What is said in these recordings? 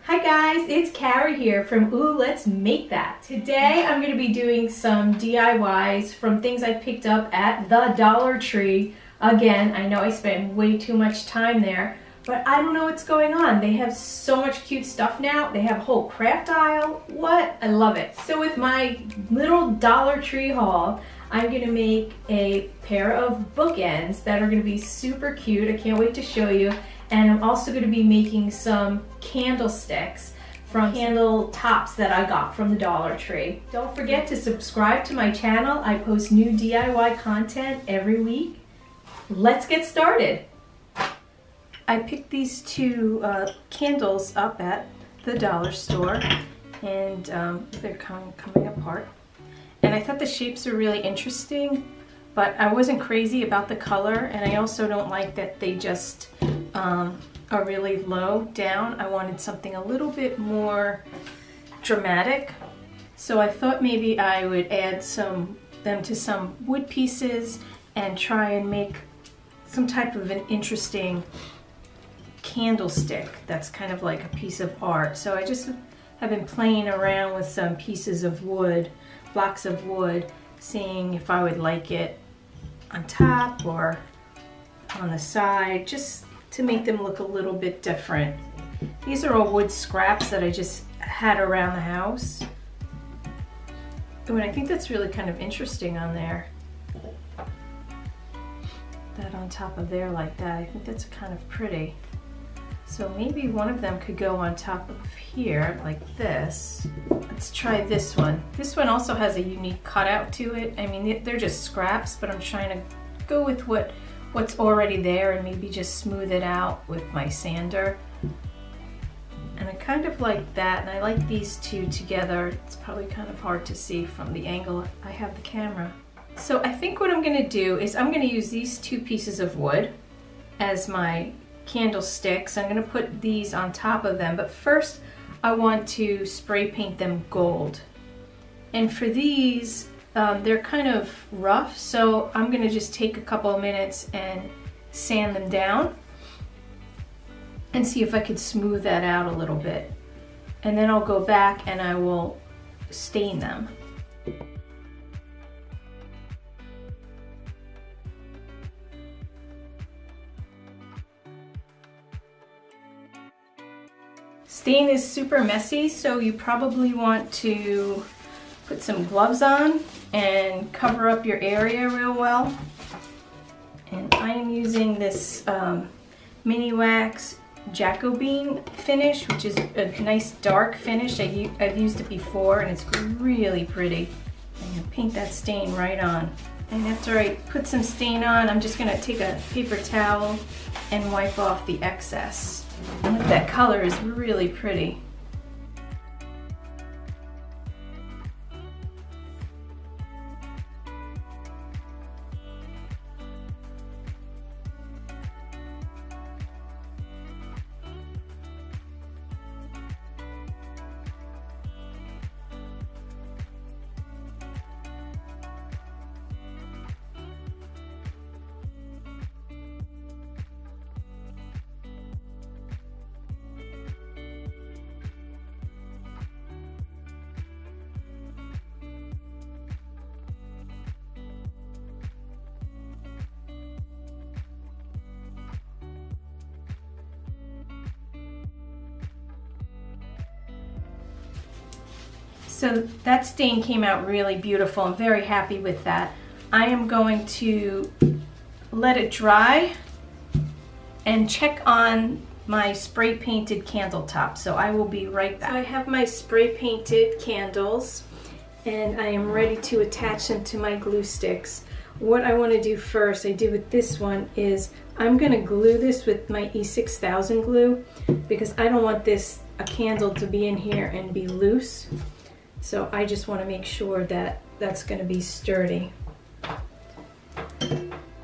Hi guys, it's Carrie here from Ooh, Let's Make That. Today I'm going to be doing some DIYs from things I picked up at the Dollar Tree. Again, I know I spent way too much time there, but I don't know what's going on. They have so much cute stuff now. They have a whole craft aisle. What? I love it. So with my little Dollar Tree haul, I'm going to make a pair of bookends that are going to be super cute. I can't wait to show you. And I'm also going to be making some candlesticks from candle tops that I got from the Dollar Tree. Don't forget to subscribe to my channel. I post new DIY content every week. Let's get started. I picked these two candles up at the dollar store, and they're coming apart. And I thought the shapes are really interesting, but I wasn't crazy about the color, and I also don't like that they just are really low down. I wanted something a little bit more dramatic, so I thought maybe I would add them to some wood pieces and try and make some type of an interesting candlestick that's kind of like a piece of art. So I just have been playing around with some pieces of wood, blocks of wood, seeing if I would like it on top or on the side, just to make them look a little bit different. These are all wood scraps that I just had around the house. Oh, and I think that's really kind of interesting on there. That on top of there like that, I think that's kind of pretty. So maybe one of them could go on top of here like this. Let's try this one. This one also has a unique cutout to it. I mean, they're just scraps, but I'm trying to go with what's already there and maybe just smooth it out with my sander. And I kind of like that, and I like these two together. It's probably kind of hard to see from the angle I have the camera. So I think what I'm gonna do is I'm gonna use these two pieces of wood as my candlesticks. I'm gonna put these on top of them, but first I want to spray paint them gold. And for these, they're kind of rough, so I'm gonna just take a couple of minutes and sand them down and see if I could smooth that out a little bit. And then I'll go back and I will stain them. Stain is super messy, so you probably want to put some gloves on and cover up your area real well. And I am using this mini wax Jacobin finish, which is a nice dark finish. I've used it before and it's really pretty. I'm going to paint that stain right on. And after I put some stain on, I'm just going to take a paper towel and wipe off the excess. And that color is really pretty. So that stain came out really beautiful. I'm very happy with that. I am going to let it dry and check on my spray painted candle top. So I will be right back. So I have my spray painted candles and I am ready to attach them to my glue sticks. What I want to do first, I did with this one, is I'm going to glue this with my E6000 glue because I don't want a candle to be in here and be loose. So I just want to make sure that that's going to be sturdy.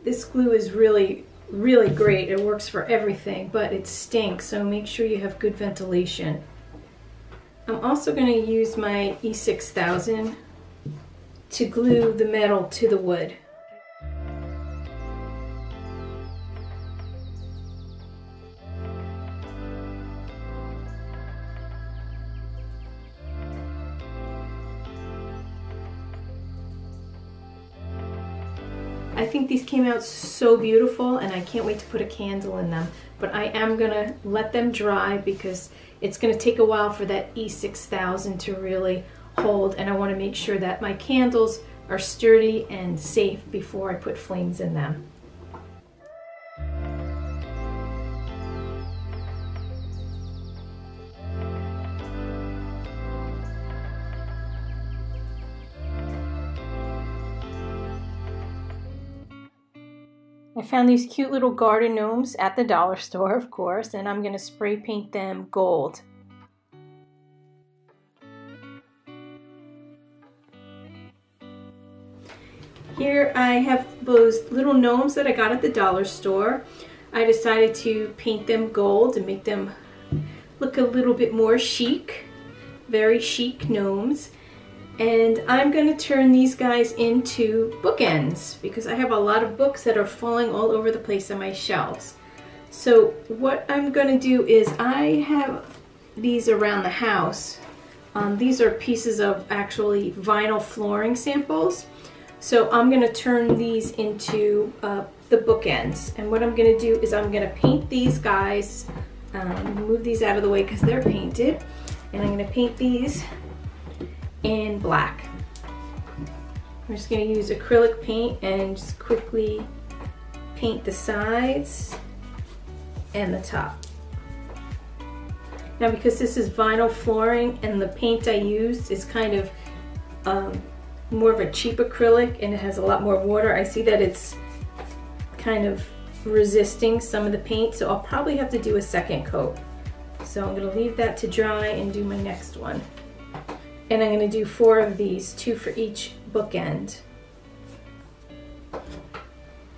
This glue is really great. It works for everything, but it stinks, so make sure you have good ventilation. I'm also going to use my E6000 to glue the metal to the wood. I think these came out so beautiful and I can't wait to put a candle in them. But I am gonna let them dry because it's gonna take a while for that E6000 to really hold, and I wanna make sure that my candles are sturdy and safe before I put flames in them. I found these cute little garden gnomes at the dollar store, of course, and I'm going to spray paint them gold. Here I have those little gnomes that I got at the dollar store. I decided to paint them gold and make them look a little bit more chic, very chic gnomes. And I'm going to turn these guys into bookends because I have a lot of books that are falling all over the place on my shelves. So what I'm going to do is I have these around the house. These are pieces of actually vinyl flooring samples. So I'm going to turn these into the bookends. And what I'm going to do is I'm going to paint these guys, move these out of the way because they're painted. And I'm going to paint these in black. I'm just going to use acrylic paint and just quickly paint the sides and the top. Now because this is vinyl flooring and the paint I used is kind of more of a cheap acrylic and it has a lot more water, I see that it's kind of resisting some of the paint, so I'll probably have to do a second coat. So I'm going to leave that to dry and do my next one. And I'm going to do 4 of these, 2 for each bookend.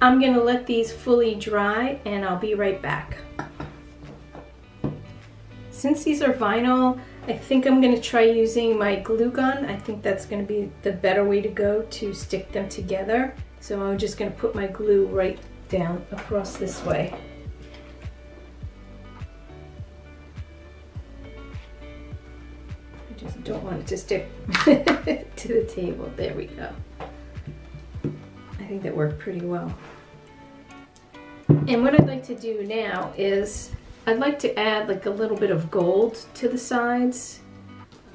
I'm going to let these fully dry and I'll be right back. Since these are vinyl, I think I'm going to try using my glue gun. I think that's going to be the better way to go to stick them together. So I'm just going to put my glue right down across this way. Just don't want it to stick to the table. There we go. I think that worked pretty well. And what I'd like to do now is I'd like to add like a little bit of gold to the sides,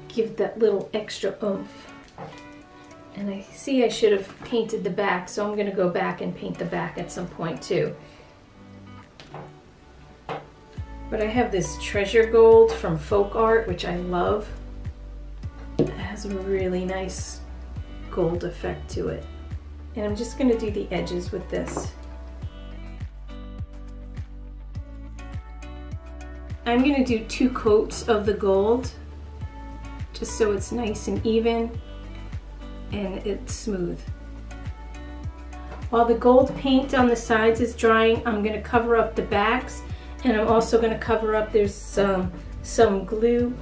give that little extra oomph. And I see I should have painted the back, so I'm going to go back and paint the back at some point too. But I have this treasure gold from Folk Art, which I love. It has a really nice gold effect to it. And I'm just going to do the edges with this. I'm going to do 2 coats of the gold just so it's nice and even and it's smooth. While the gold paint on the sides is drying, I'm going to cover up the backs, and I'm also going to cover up, there's some glue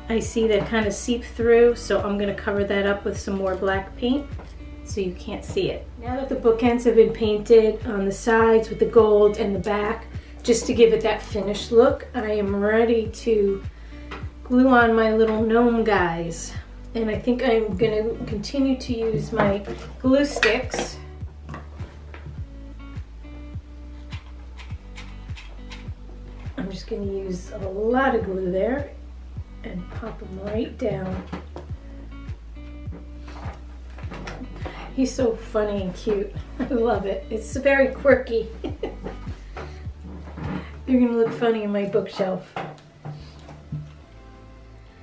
I see that kind of seep through, so I'm going to cover that up with some more black paint so you can't see it. Now that the bookends have been painted on the sides with the gold and the back, just to give it that finished look, I am ready to glue on my little gnome guys. And I think I'm going to continue to use my glue sticks. I'm just going to use a lot of glue there and pop them right down. He's so funny and cute. I love it. It's very quirky. They're going to look funny in my bookshelf.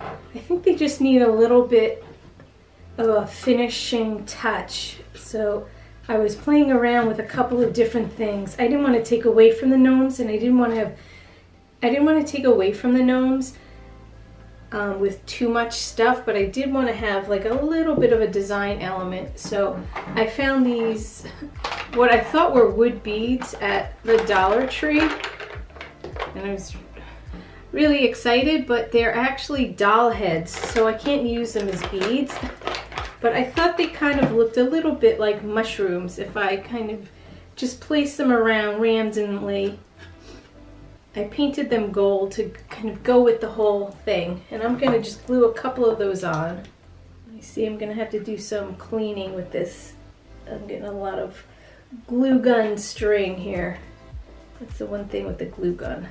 I think they just need a little bit of a finishing touch. So I was playing around with a couple of different things. I didn't want to take away from the gnomes, and I didn't want to take away from the gnomes with too much stuff, but I did want to have like a little bit of a design element. So I found these, what I thought were wood beads at the Dollar Tree, and I was really excited, but they're actually doll heads, so I can't use them as beads. But I thought they kind of looked a little bit like mushrooms if I kind of just placed them around randomly. I painted them gold to kind of go with the whole thing, and I'm going to just glue a couple of those on. You see, I'm going to have to do some cleaning with this. I'm getting a lot of glue gun string here. That's the one thing with the glue gun.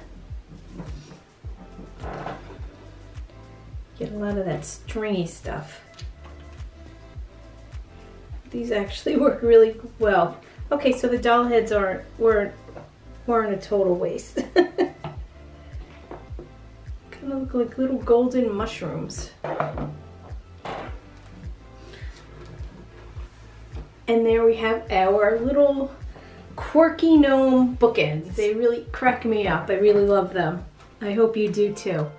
Get a lot of that stringy stuff. These actually work really well. Okay, so the doll heads weren't a total waste. Kind of look like little golden mushrooms. And there we have our little quirky gnome bookends. They really crack me up. I really love them. I hope you do too.